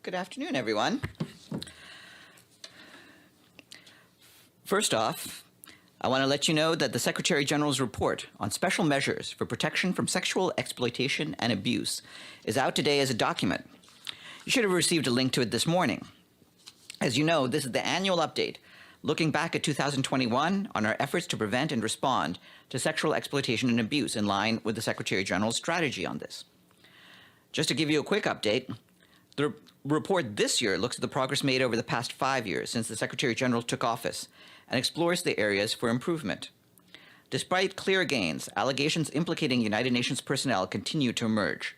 Good afternoon, everyone. First off, I want to let you know that the Secretary General's report on special measures for protection from sexual exploitation and abuse is out today as a document. You should have received a link to it this morning. As you know, this is the annual update looking back at 2021 on our efforts to prevent and respond to sexual exploitation and abuse in line with the Secretary General's strategy on this. Just to give you a quick update, the report this year looks at the progress made over the past 5 years since the Secretary General took office and explores the areas for improvement. Despite clear gains, allegations implicating United Nations personnel continue to emerge.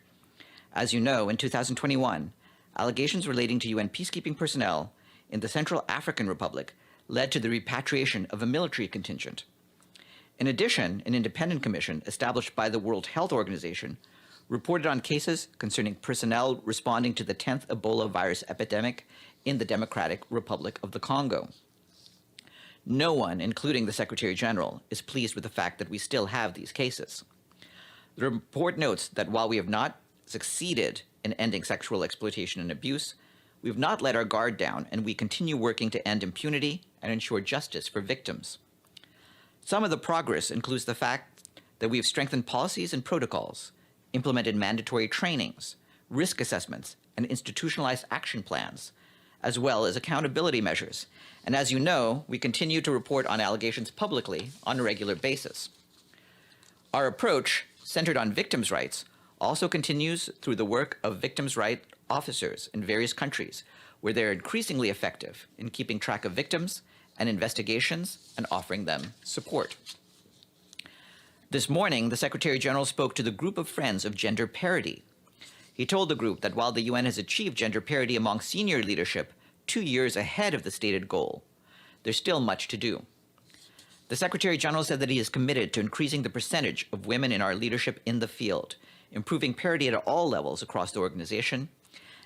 As you know, in 2021, allegations relating to UN peacekeeping personnel in the Central African Republic led to the repatriation of a military contingent. In addition, an independent commission established by the World Health Organization reported on cases concerning personnel responding to the 10th Ebola virus epidemic in the Democratic Republic of the Congo. No one, including the Secretary General, is pleased with the fact that we still have these cases. The report notes that while we have not succeeded in ending sexual exploitation and abuse, we have not let our guard down, and we continue working to end impunity and ensure justice for victims. Some of the progress includes the fact that we have strengthened policies and protocols, implemented mandatory trainings, risk assessments, and institutionalized action plans, as well as accountability measures. And as you know, we continue to report on allegations publicly on a regular basis. Our approach, centered on victims' rights, also continues through the work of victims' rights officers in various countries, where they're increasingly effective in keeping track of victims and investigations and offering them support. This morning, the Secretary General spoke to the group of friends of gender parity. He told the group that while the UN has achieved gender parity among senior leadership 2 years ahead of the stated goal, there's still much to do. The Secretary General said that he is committed to increasing the percentage of women in our leadership in the field, improving parity at all levels across the organization,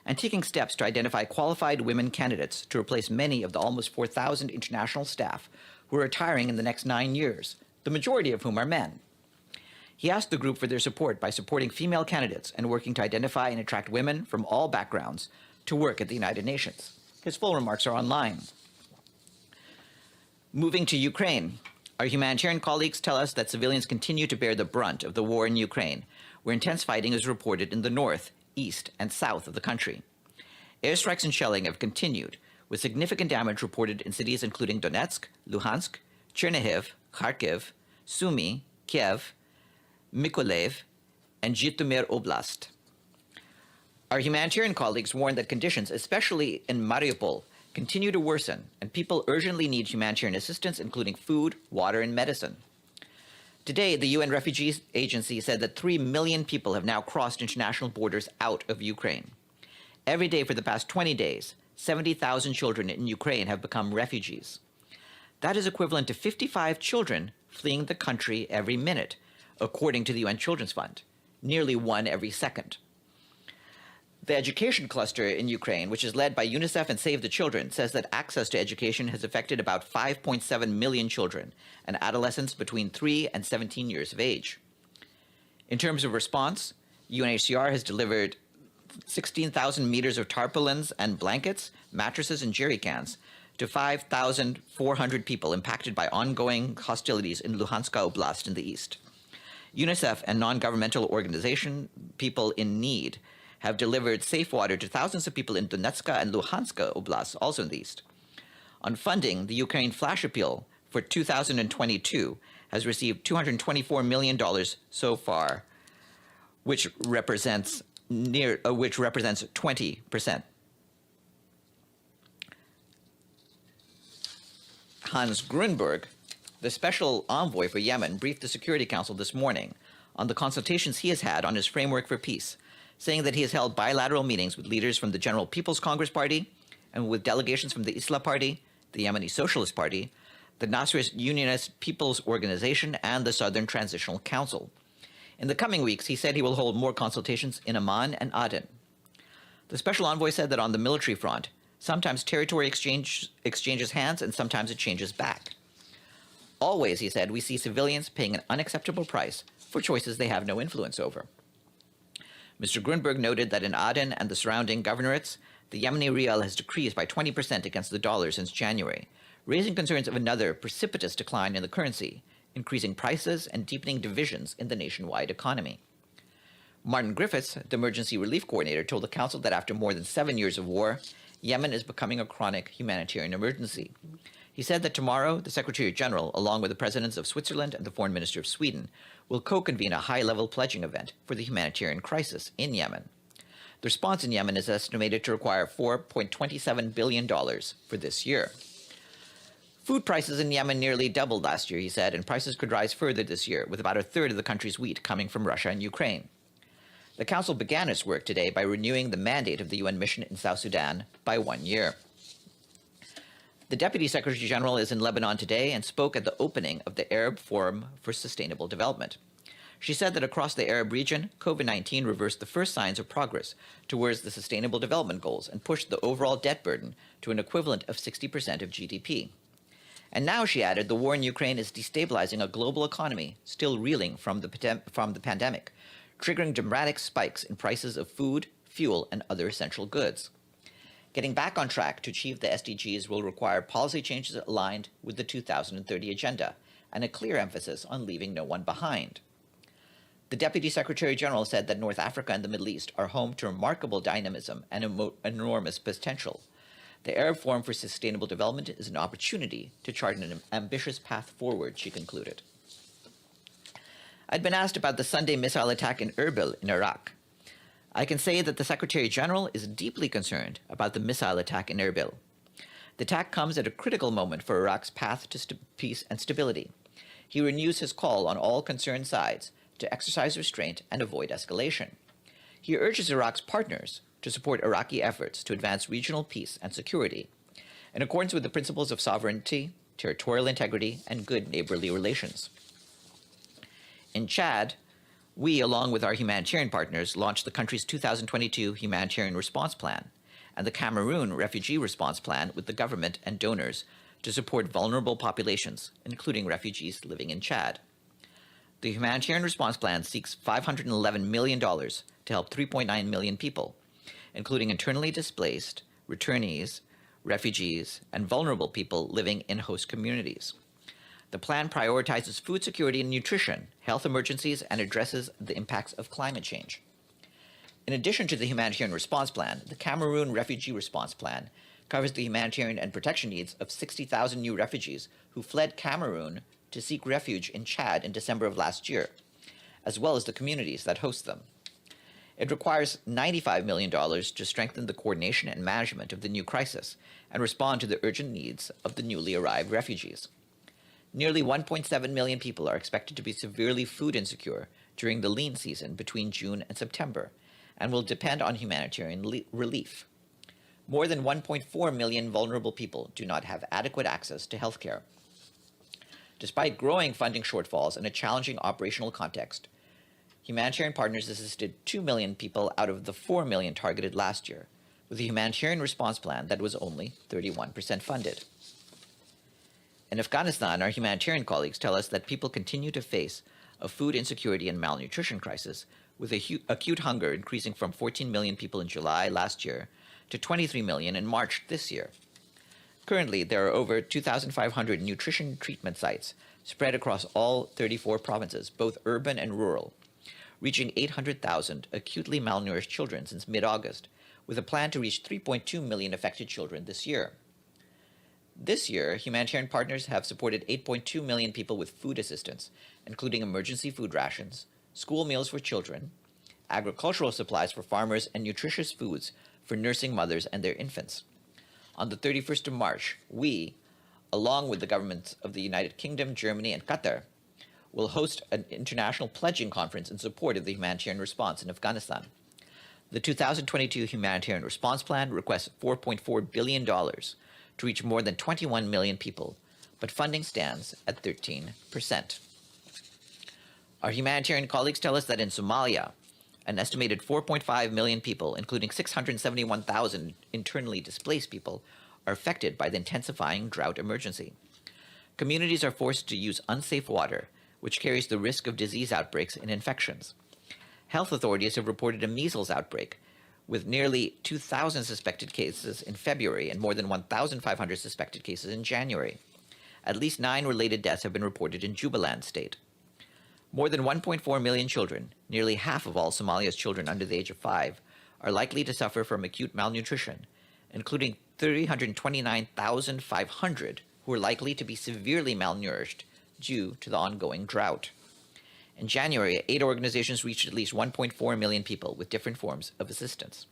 and taking steps to identify qualified women candidates to replace many of the almost 4,000 international staff who are retiring in the next 9 years, the majority of whom are men. He asked the group for their support by supporting female candidates and working to identify and attract women from all backgrounds to work at the United Nations. His full remarks are online. Moving to Ukraine, our humanitarian colleagues tell us that civilians continue to bear the brunt of the war in Ukraine, where intense fighting is reported in the north, east, and south of the country. Airstrikes and shelling have continued, with significant damage reported in cities including Donetsk, Luhansk, Chernihiv, Kharkiv, Sumy, Kiev, Mykolaiv, and Zhytomyr Oblast. Our humanitarian colleagues warn that conditions, especially in Mariupol, continue to worsen, and people urgently need humanitarian assistance, including food, water, and medicine. Today, the UN Refugees Agency said that 3 million people have now crossed international borders out of Ukraine. Every day for the past 20 days, 70,000 children in Ukraine have become refugees. That is equivalent to 55 children fleeing the country every minute, according to the UN Children's Fund, nearly one every second. The education cluster in Ukraine, which is led by UNICEF and Save the Children, says that access to education has affected about 5.7 million children and adolescents between 3 and 17 years of age. In terms of response, UNHCR has delivered 16,000 meters of tarpaulins and blankets, mattresses, and jerry cans to 5,400 people impacted by ongoing hostilities in Luhansk Oblast in the east. UNICEF and non-governmental organization People in Need have delivered safe water to thousands of people in Donetsk and Luhansk Oblast, also in the east. On funding, the Ukraine Flash Appeal for 2022 has received $224 million so far, which represents 20%. Hans Grunberg, the special envoy for Yemen, briefed the Security Council this morning on the consultations he has had on his framework for peace, saying that he has held bilateral meetings with leaders from the General People's Congress Party and with delegations from the Islah Party, the Yemeni Socialist Party, the Nasserist Unionist People's Organization, and the Southern Transitional Council. In the coming weeks, he said he will hold more consultations in Amman and Aden. The special envoy said that on the military front, sometimes territory exchanges hands and sometimes it changes back. Always, he said, we see civilians paying an unacceptable price for choices they have no influence over. Mr. Grunberg noted that in Aden and the surrounding governorates, the Yemeni rial has decreased by 20% against the dollar since January, raising concerns of another precipitous decline in the currency, increasing prices and deepening divisions in the nationwide economy. Martin Griffiths, the emergency relief coordinator, told the council that after more than 7 years of war, Yemen is becoming a chronic humanitarian emergency. He said that tomorrow, the Secretary General, along with the presidents of Switzerland and the Foreign Minister of Sweden, will co-convene a high-level pledging event for the humanitarian crisis in Yemen. The response in Yemen is estimated to require $4.27 billion for this year. Food prices in Yemen nearly doubled last year, he said, and prices could rise further this year, with about a third of the country's wheat coming from Russia and Ukraine. The Council began its work today by renewing the mandate of the UN mission in South Sudan by 1 year. The Deputy Secretary General is in Lebanon today and spoke at the opening of the Arab Forum for Sustainable Development. She said that across the Arab region, COVID-19 reversed the first signs of progress towards the Sustainable Development Goals and pushed the overall debt burden to an equivalent of 60% of GDP. And now, she added, the war in Ukraine is destabilizing a global economy still reeling from the pandemic, triggering dramatic spikes in prices of food, fuel, and other essential goods. Getting back on track to achieve the SDGs will require policy changes aligned with the 2030 Agenda and a clear emphasis on leaving no one behind. The Deputy Secretary General said that North Africa and the Middle East are home to remarkable dynamism and enormous potential. The Arab Forum for Sustainable Development is an opportunity to chart an ambitious path forward, she concluded. I'd been asked about the Sunday missile attack in Erbil in Iraq. I can say that the Secretary General is deeply concerned about the missile attack in Erbil. The attack comes at a critical moment for Iraq's path to peace and stability. He renews his call on all concerned sides to exercise restraint and avoid escalation. He urges Iraq's partners to support Iraqi efforts to advance regional peace and security, in accordance with the principles of sovereignty, territorial integrity, and good neighborly relations. In Chad, we, along with our humanitarian partners, launched the country's 2022 Humanitarian Response Plan and the Cameroon Refugee Response Plan with the government and donors to support vulnerable populations, including refugees living in Chad. The Humanitarian Response Plan seeks $511 million to help 3.9 million people, including internally displaced, returnees, refugees, and vulnerable people living in host communities. The plan prioritizes food security and nutrition, health emergencies, and addresses the impacts of climate change. In addition to the Humanitarian Response Plan, the Cameroon Refugee Response Plan covers the humanitarian and protection needs of 60,000 new refugees who fled Cameroon to seek refuge in Chad in December of last year, as well as the communities that host them. It requires $95 million to strengthen the coordination and management of the new crisis and respond to the urgent needs of the newly arrived refugees. Nearly 1.7 million people are expected to be severely food insecure during the lean season between June and September, and will depend on humanitarian relief. More than 1.4 million vulnerable people do not have adequate access to health care. Despite growing funding shortfalls and a challenging operational context, humanitarian partners assisted 2 million people out of the 4 million targeted last year, with a humanitarian response plan that was only 31% funded. In Afghanistan, our humanitarian colleagues tell us that people continue to face a food insecurity and malnutrition crisis, with acute hunger increasing from 14 million people in July last year to 23 million in March this year. Currently, there are over 2,500 nutrition treatment sites spread across all 34 provinces, both urban and rural, reaching 800,000 acutely malnourished children since mid-August, with a plan to reach 3.2 million affected children this year. This year, humanitarian partners have supported 8.2 million people with food assistance, including emergency food rations, school meals for children, agricultural supplies for farmers, and nutritious foods for nursing mothers and their infants. On the 31st of March, we, along with the governments of the United Kingdom, Germany, and Qatar, will host an international pledging conference in support of the humanitarian response in Afghanistan. The 2022 Humanitarian Response Plan requests $4.4 billion to reach more than 21 million people, but funding stands at 13%. Our humanitarian colleagues tell us that in Somalia, an estimated 4.5 million people, including 671,000 internally displaced people, are affected by the intensifying drought emergency. Communities are forced to use unsafe water, which carries the risk of disease outbreaks and infections. Health authorities have reported a measles outbreak, with nearly 2,000 suspected cases in February and more than 1,500 suspected cases in January. At least 9 related deaths have been reported in Jubaland state. More than 1.4 million children, nearly half of all Somalia's children under the age of 5, are likely to suffer from acute malnutrition, including 329,500 who are likely to be severely malnourished due to the ongoing drought. In January, aid organizations reached at least 1.4 million people with different forms of assistance.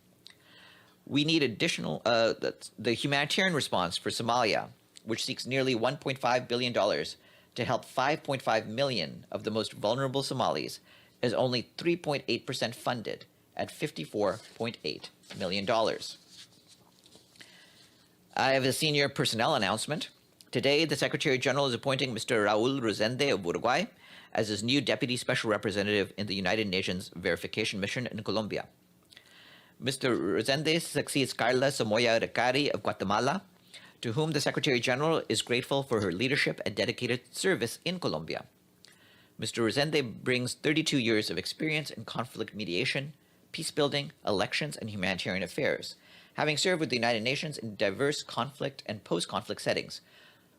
We need additional, the humanitarian response for Somalia, which seeks nearly $1.5 billion to help 5.5 million of the most vulnerable Somalis, is only 3.8% funded at $54.8 million. I have a senior personnel announcement. Today, the Secretary General is appointing Mr. Raul Rosende of Uruguay as his new Deputy Special Representative in the United Nations Verification Mission in Colombia. Mr. Rosende succeeds Carla Somoya Recari of Guatemala, to whom the Secretary General is grateful for her leadership and dedicated service in Colombia. Mr. Rosende brings 32 years of experience in conflict mediation, peace building, elections, and humanitarian affairs, having served with the United Nations in diverse conflict and post-conflict settings,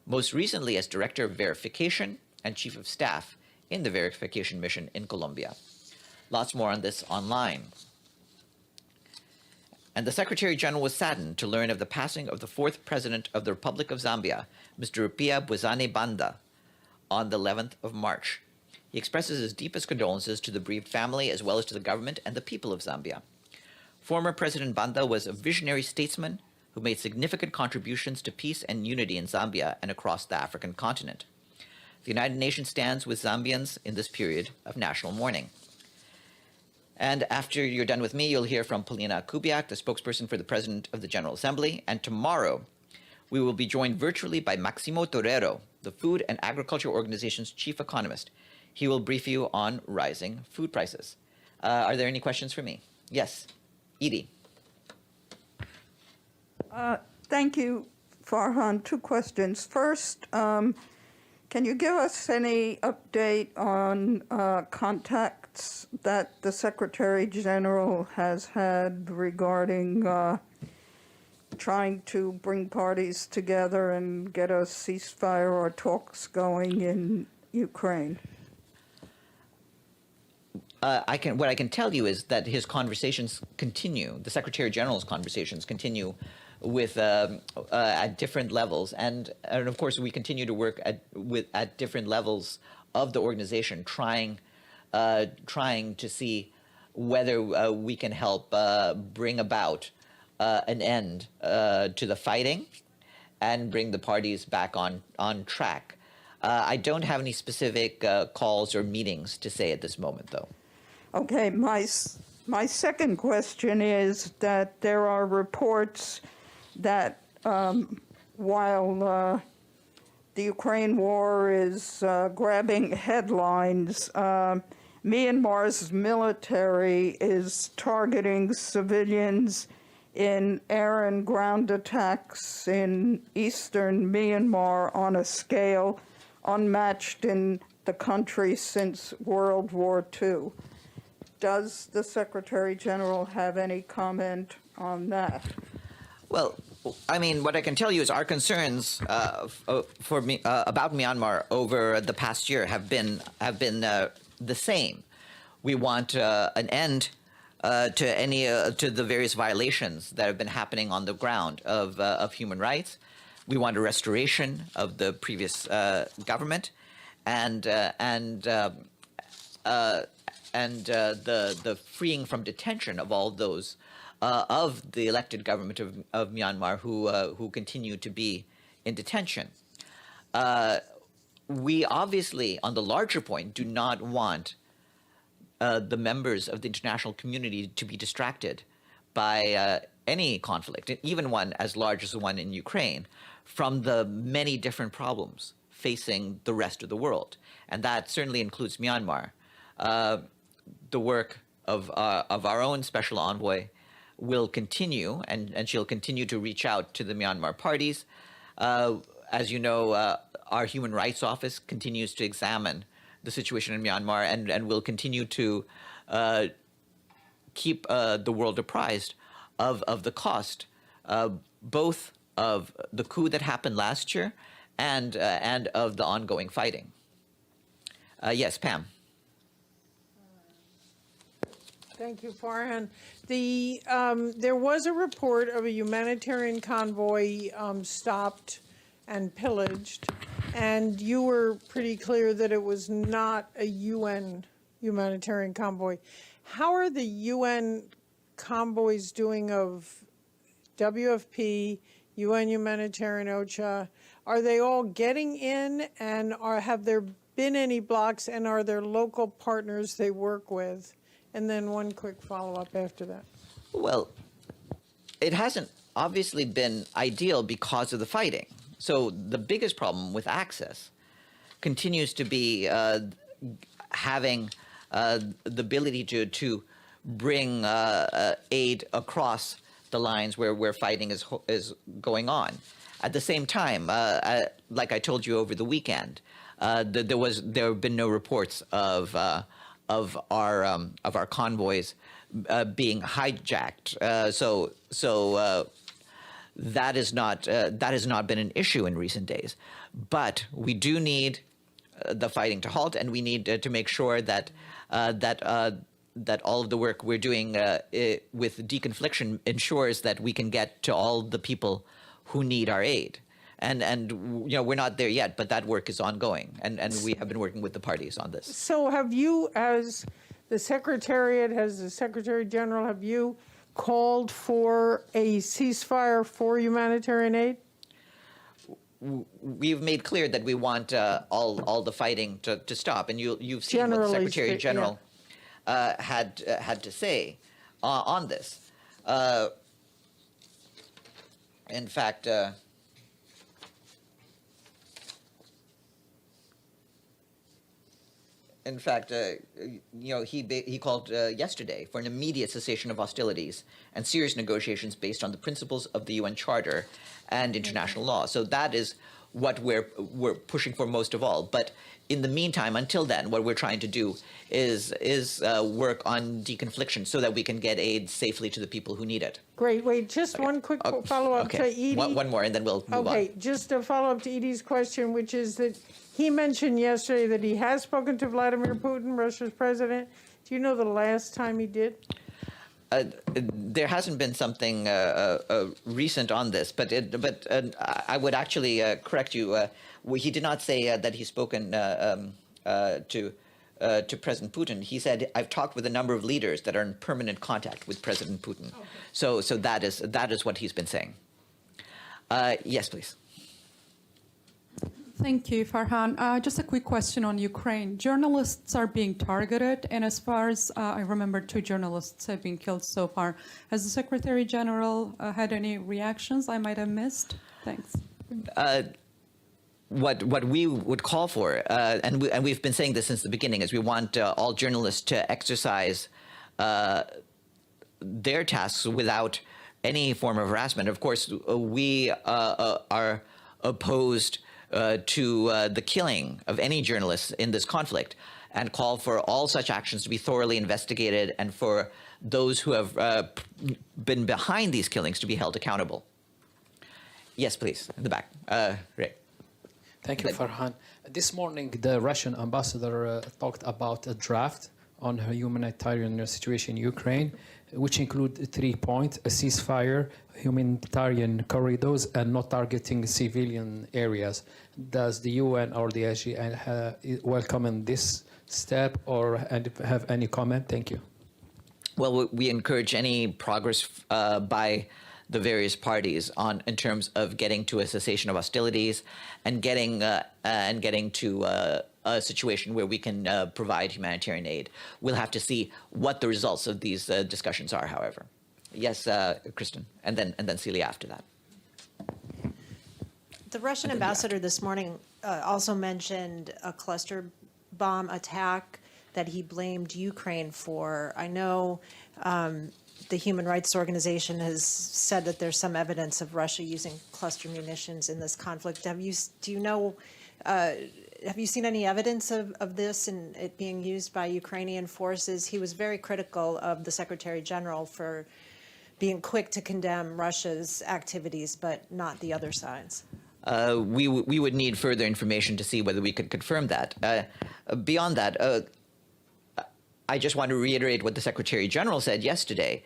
most recently as Director of Verification and Chief of Staff in the Verification Mission in Colombia. Lots more on this online. And the Secretary General was saddened to learn of the passing of the 4th President of the Republic of Zambia, Mr. Rupia Buzani Banda, on the 11th of March. He expresses his deepest condolences to the bereaved family as well as to the government and the people of Zambia. Former President Banda was a visionary statesman who made significant contributions to peace and unity in Zambia and across the African continent. The United Nations stands with Zambians in this period of national mourning. And after you're done with me, you'll hear from Polina Kubiak, the spokesperson for the President of the General Assembly. And tomorrow, we will be joined virtually by Maximo Torero, the Food and Agriculture Organization's chief economist. He will brief you on rising food prices. Are there any questions for me? Yes. Edie. Thank you, Farhan. 2 questions. First, can you give us any update on contacts that the Secretary General has had regarding trying to bring parties together and get a ceasefire or talks going in Ukraine? What I can tell you is that his conversations continue. The Secretary General's conversations continue with at different levels, and of course we continue to work at different levels of the organization, trying to see whether we can help bring about an end to the fighting and bring the parties back on track. I don't have any specific calls or meetings to say at this moment, though. Okay, my second question is that there are reports that while the Ukraine war is grabbing headlines, Myanmar's military is targeting civilians in air and ground attacks in eastern Myanmar on a scale unmatched in the country since World War II. Does the Secretary General have any comment on that? Well, I mean, what I can tell you is our concerns about Myanmar over the past year have been the same. We want an end to the various violations that have been happening on the ground of human rights. We want a restoration of the previous government, and the freeing from detention of all those of the elected government of Myanmar who continue to be in detention. We obviously, on the larger point, do not want the members of the international community to be distracted by any conflict, even one as large as the one in Ukraine, from the many different problems facing the rest of the world. And that certainly includes Myanmar. The work of our own special envoy will continue, and she'll continue to reach out to the Myanmar parties. As you know, our Human Rights Office continues to examine the situation in Myanmar and will continue to keep the world apprised of the cost, both of the coup that happened last year and of the ongoing fighting. Yes, Pam. Thank you, Farhan. There was a report of a humanitarian convoy stopped and pillaged, and you were pretty clear that it was not a UN humanitarian convoy. How are the UN convoys doing of WFP, UN Humanitarian OCHA? Are they all getting in, and have there been any blocks, and are there local partners they work with? And then one quick follow-up after that. Well, it hasn't obviously been ideal because of the fighting. So the biggest problem with access continues to be having the ability to bring aid across the lines where fighting is going on. At the same time, like I told you over the weekend, there have been no reports of our convoys being hijacked. So that has not been an issue in recent days. But we do need the fighting to halt, and we need to make sure that all of the work we're doing with deconfliction ensures that we can get to all the people who need our aid. And you know, we're not there yet, but that work is ongoing, and we have been working with the parties on this. So have you, as the Secretariat, as the Secretary General, have you called for a ceasefire for humanitarian aid? We've made clear that we want all the fighting to stop, and you've seen what the Secretary General had to say on this. In fact, you know, he called yesterday for an immediate cessation of hostilities and serious negotiations based on the principles of the UN Charter and international law. So that is what we're pushing for most of all. But in the meantime, until then, what we're trying to do is work on deconfliction so that we can get aid safely to the people who need it. Great. Wait, just one quick follow-up to Edie. One more, and then we'll move on. Okay, just a follow-up to Edie's question, which is that he mentioned yesterday that he has spoken to Vladimir Putin, Russia's president. Do you know the last time he did? There hasn't been something recent on this, but I would actually correct you. He did not say that he's spoken to President Putin. He said, "I've talked with a number of leaders that are in permanent contact with President Putin." Okay. So that is what he's been saying. Yes, please. Thank you, Farhan. Just a quick question on Ukraine. Journalists are being targeted, and as far as I remember, 2 journalists have been killed so far. Has the Secretary General had any reactions I might have missed? Thanks. What we would call for, and we've been saying this since the beginning, is we want all journalists to exercise their tasks without any form of harassment. Of course, we are opposed to the killing of any journalists in this conflict, and call for all such actions to be thoroughly investigated, and for those who have been behind these killings to be held accountable. Yes, please, in the back. Ray. Thank you, Farhan. This morning, the Russian ambassador talked about a draft on her humanitarian situation in Ukraine, which include 3 points: a ceasefire, humanitarian corridors, and not targeting civilian areas. Does the UN or the SG welcome this step or have any comment? Thank you. Well, we encourage any progress by the various parties in terms of getting to a cessation of hostilities and getting to a situation where we can provide humanitarian aid. We'll have to see what the results of these discussions are, however. Yes, Kristen, and then Celia after that. The Russian ambassador this morning also mentioned a cluster bomb attack that he blamed Ukraine for. I know the Human Rights Organization has said that there's some evidence of Russia using cluster munitions in this conflict. Do you know have you seen any evidence of this and it being used by Ukrainian forces? He was very critical of the Secretary General for being quick to condemn Russia's activities, but not the other side's. We would need further information to see whether we could confirm that. Beyond that, I just want to reiterate what the Secretary General said yesterday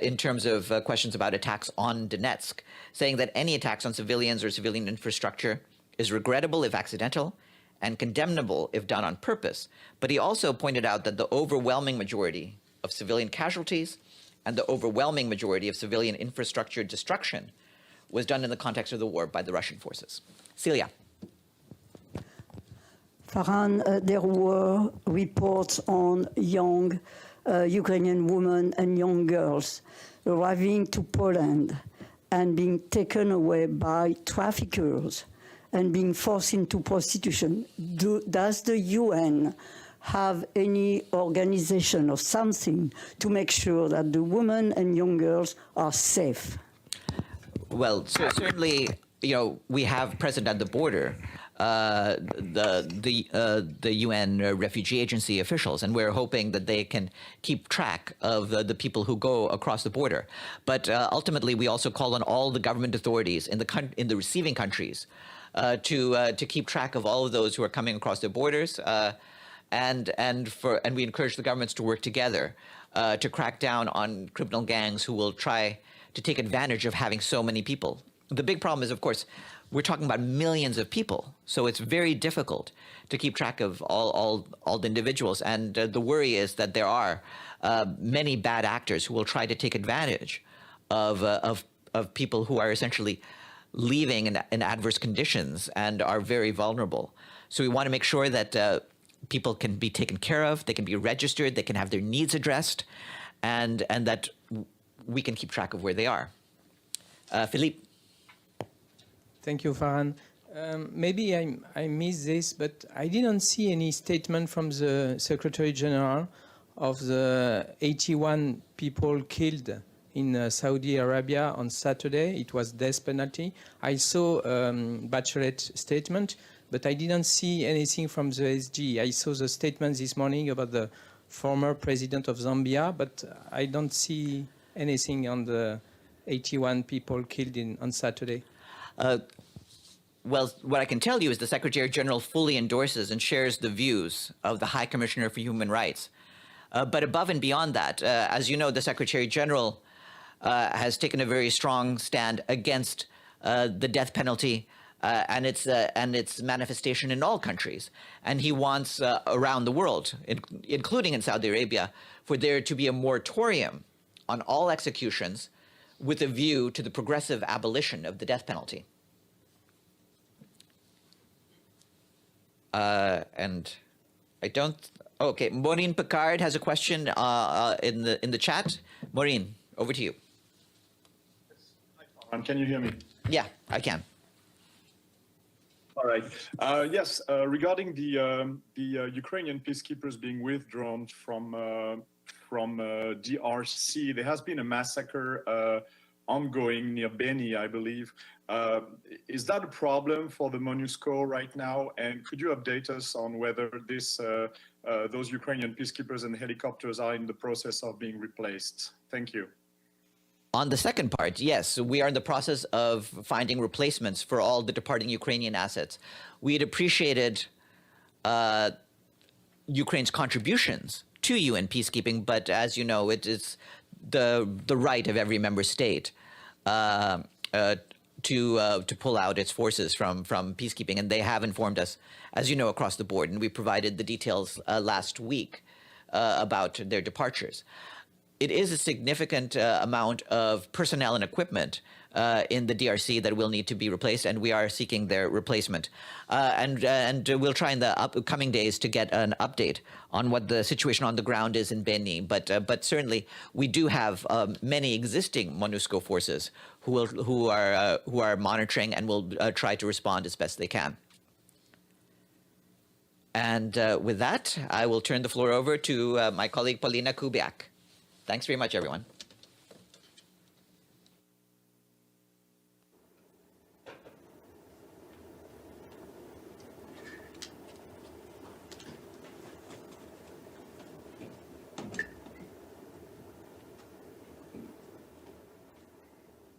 in terms of questions about attacks on Donetsk, saying that any attacks on civilians or civilian infrastructure is regrettable if accidental and condemnable if done on purpose. But he also pointed out that the overwhelming majority of civilian casualties and the overwhelming majority of civilian infrastructure destruction was done in the context of the war by the Russian forces. Celia. Farhan, there were reports on young Ukrainian women and young girls arriving to Poland and being taken away by traffickers and being forced into prostitution. Does the UN have any organization or something to make sure that the women and young girls are safe? Well, certainly, we have present at the border the UN Refugee Agency officials, and we're hoping that they can keep track of the people who go across the border. But ultimately, we also call on all the government authorities in the receiving countries to keep track of all of those who are coming across their borders, and we encourage the governments to work together to crack down on criminal gangs who will try to take advantage of having so many people. The big problem is, of course, we're talking about millions of people, so it's very difficult to keep track of all the individuals. And the worry is that there are many bad actors who will try to take advantage of people who are essentially leaving in adverse conditions and are very vulnerable. So we want to make sure that people can be taken care of, they can be registered, they can have their needs addressed, and that we can keep track of where they are. Philippe. Thank you, Farhan. Maybe I missed this, but I didn't see any statement from the Secretary General of the 81 people killed in Saudi Arabia on Saturday. It was death penalty. I saw Bachelet's statement, but I didn't see anything from the SG. I saw the statement this morning about the former president of Zambia, but I don't see anything on the 81 people killed on Saturday. Well, what I can tell you is the Secretary General fully endorses and shares the views of the High Commissioner for Human Rights. But above and beyond that, as you know, the Secretary General has taken a very strong stand against the death penalty and its manifestation in all countries. And he wants around the world, including in Saudi Arabia, for there to be a moratorium on all executions with a view to the progressive abolition of the death penalty. And I don't. Okay, Maureen Picard has a question in the chat. Maureen, over to you. Can you hear me? Yeah, I can. All right. Yes, regarding the Ukrainian peacekeepers being withdrawn from DRC, there has been a massacre ongoing near Beni, I believe. Is that a problem for the MONUSCO right now? And could you update us on whether those Ukrainian peacekeepers and helicopters are in the process of being replaced? Thank you. On the second part, yes, we are in the process of finding replacements for all the departing Ukrainian assets. We had appreciated Ukraine's contributions to UN peacekeeping, but as you know, it is the right of every member state to pull out its forces from peacekeeping, and they have informed us, as you know, across the board, and we provided the details last week about their departures. It is a significant amount of personnel and equipment in the DRC that will need to be replaced, and we are seeking their replacement. And we'll try in the upcoming days to get an update on what the situation on the ground is in Beni. But certainly we do have many existing MONUSCO forces who are monitoring and will try to respond as best they can. And with that, I will turn the floor over to my colleague Paulina Kubiak. Thanks very much, everyone.